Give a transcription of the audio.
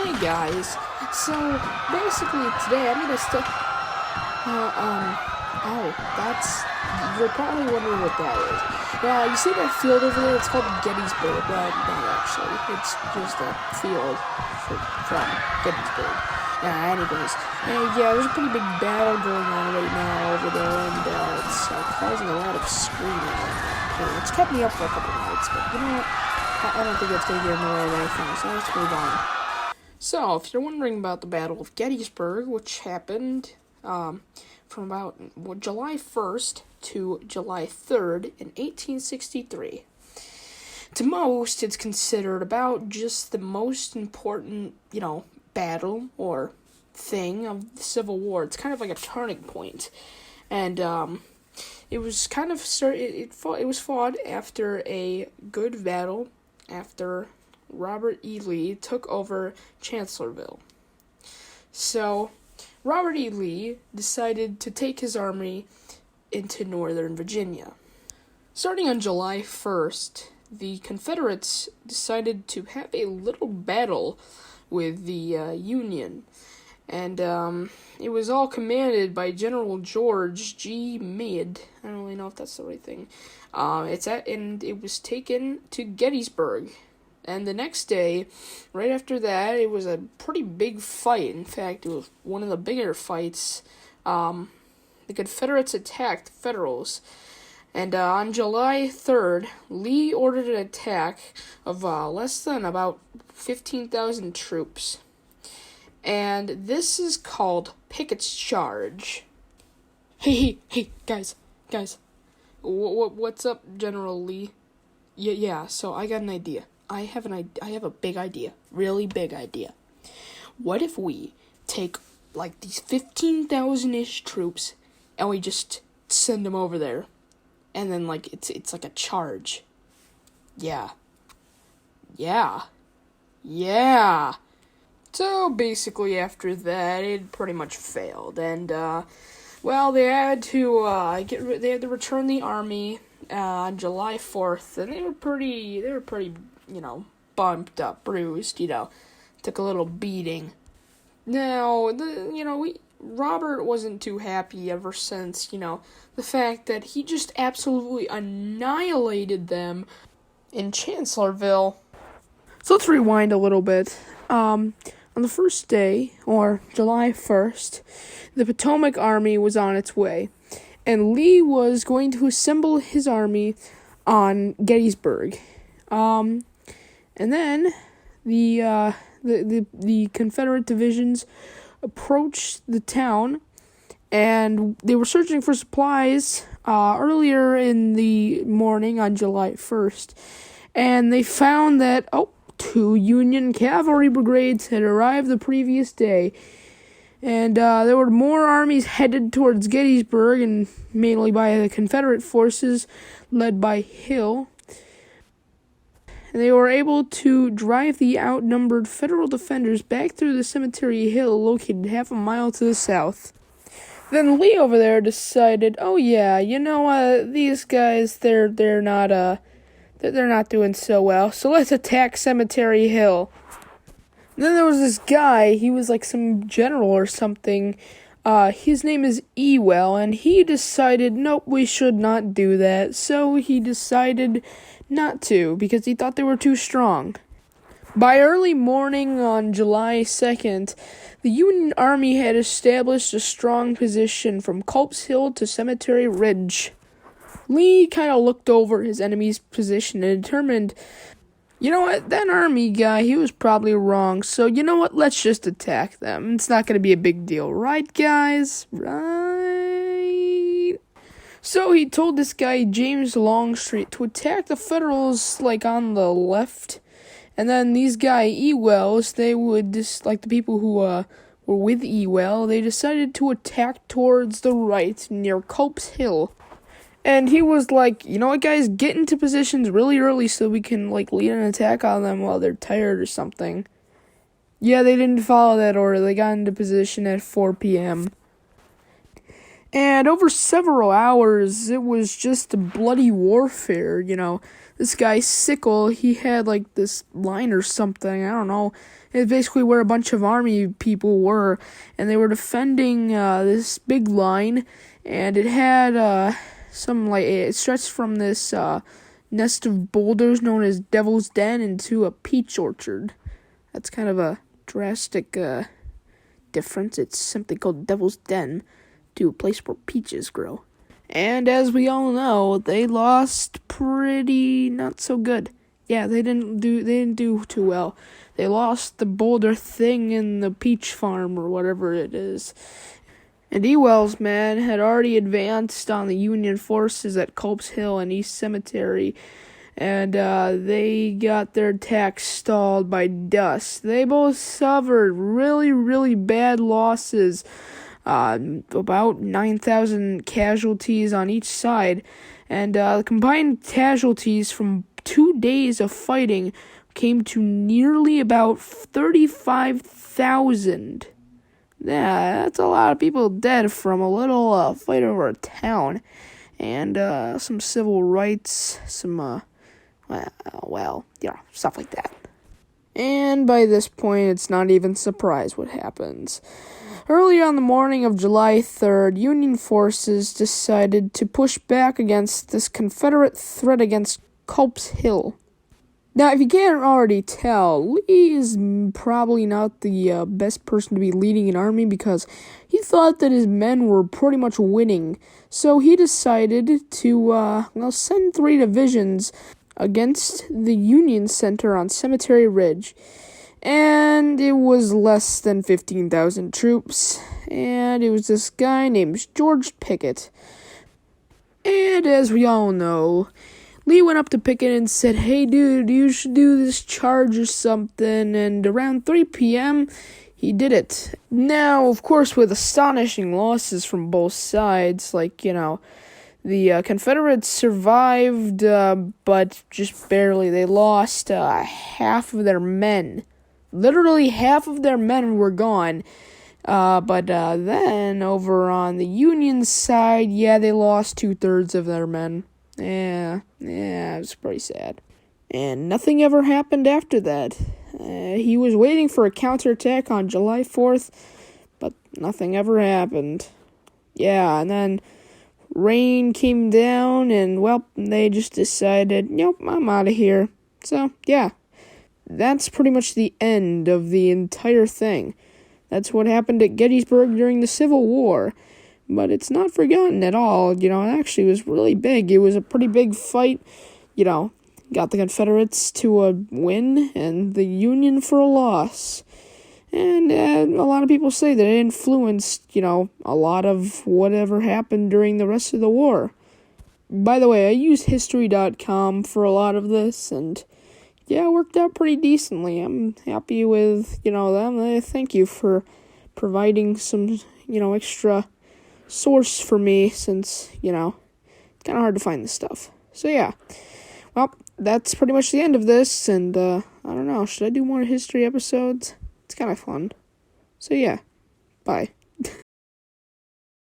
Hey guys, so basically today I'm gonna you're probably wondering what that is. You see that field over there? It's called Gettysburg. Well, not actually. It's just a field from Gettysburg. There's a pretty big battle going on right now over there, and it's causing a lot of screaming. It's kept me up for a couple nights, but you know what? I don't think it's going to get in the way of anything, so let's move on. So, if you're wondering about the Battle of Gettysburg, which happened from about July 1st to July 3rd in 1863, to most, it's considered about just the most important, battle or thing of the Civil War. It's kind of like a turning point. And it was kind of it was fought after a good battle after Robert E. Lee took over Chancellorsville. So, Robert E. Lee decided to take his army into Northern Virginia. Starting on July 1st, the Confederates decided to have a little battle with the Union. And it was all commanded by General George G. Meade. I don't really know if that's the right thing. And it was taken to Gettysburg. And the next day, right after that, it was a pretty big fight. In fact, it was one of the bigger fights. The Confederates attacked the Federals. And on July 3rd, Lee ordered an attack of less than about 15,000 troops. And this is called Pickett's Charge. Hey, guys. What's up, General Lee? Yeah, so I got an idea. I have a big idea. Really big idea. What if we take, these 15,000-ish troops, and we just send them over there? And then, it's like a charge. Yeah. So, basically, after that, it pretty much failed. And, they had to return the army on July 4th, and they were pretty, bumped up, bruised, took a little beating. Now, Robert wasn't too happy ever since, the fact that he just absolutely annihilated them in Chancellorsville. So let's rewind a little bit. On the first day, or July 1st, the Potomac Army was on its way, and Lee was going to assemble his army on Gettysburg. And then the Confederate divisions approached the town, and they were searching for supplies earlier in the morning on July 1st, and they found that, two Union cavalry brigades had arrived the previous day, and there were more armies headed towards Gettysburg, and mainly by the Confederate forces led by Hill. And they were able to drive the outnumbered Federal defenders back through the Cemetery Hill located half a mile to the south. Then Lee over there decided, these guys, they're not doing so well, so let's attack Cemetery Hill. And then there was this guy, he was like some general or something, his name is Ewell, and he decided, nope, we should not do that, so he decided not to, because he thought they were too strong. By early morning on July 2nd, the Union Army had established a strong position from Culp's Hill to Cemetery Ridge. Lee kind of looked over his enemy's position and determined, that army guy, he was probably wrong, so let's just attack them. It's not going to be a big deal, right, guys? Right? So he told this guy, James Longstreet, to attack the Federals, on the left, and then these Ewells, they would just, the people who were with Ewell, they decided to attack towards the right, near Culp's Hill. And he was like, guys, get into positions really early so we can, lead an attack on them while they're tired or something. Yeah, they didn't follow that order. They got into position at 4 p.m. And over several hours, it was just a bloody warfare, This guy, Sickle, he had, this line or something, I don't know. It's basically where a bunch of army people were, and they were defending this big line, and it had it stretched from this nest of boulders known as Devil's Den into a peach orchard. That's kind of a drastic difference. It's simply called Devil's Den to a place where peaches grow. And as we all know, they lost pretty not so good. Yeah, they didn't do too well. They lost the boulder thing in the peach farm or whatever it is. And Ewell's men had already advanced on the Union forces at Culp's Hill and East Cemetery, and they got their attack stalled by dusk. They both suffered really, really bad losses, about 9,000 casualties on each side, and the combined casualties from 2 days of fighting came to nearly about 35,000. Yeah, that's a lot of people dead from a little fight over a town, and some civil rights, some stuff like that. And by this point, it's not even surprise what happens. Early on the morning of July 3rd, Union forces decided to push back against this Confederate threat against Culp's Hill. Now, if you can't already tell, Lee is probably not the best person to be leading an army because he thought that his men were pretty much winning. So he decided to send 3 divisions against the Union Center on Cemetery Ridge. And it was less than 15,000 troops. And it was this guy named George Pickett. And as we all know, Lee went up to Pickett and said, "Hey, dude, you should do this charge or something." And around 3 p.m., he did it. Now, of course, with astonishing losses from both sides, the Confederates survived, but just barely. They lost half of their men. Literally half of their men were gone. But then over on the Union side, they lost 2/3 of their men. Yeah, it was pretty sad. And nothing ever happened after that. He was waiting for a counterattack on July 4th, but nothing ever happened. Yeah, and then rain came down, and, they just decided, nope, I'm out of here. So, yeah, that's pretty much the end of the entire thing. That's what happened at Gettysburg during the Civil War. But it's not forgotten at all. It actually was really big. It was a pretty big fight. Got the Confederates to a win and the Union for a loss. And a lot of people say that it influenced, a lot of whatever happened during the rest of the war. By the way, I used History.com for a lot of this, and it worked out pretty decently. I'm happy with, them. Thank you for providing some, extra source for me since, it's kind of hard to find this stuff. So, yeah. Well, that's pretty much the end of this, and, I don't know, should I do more history episodes? It's kind of fun. So, yeah. Bye.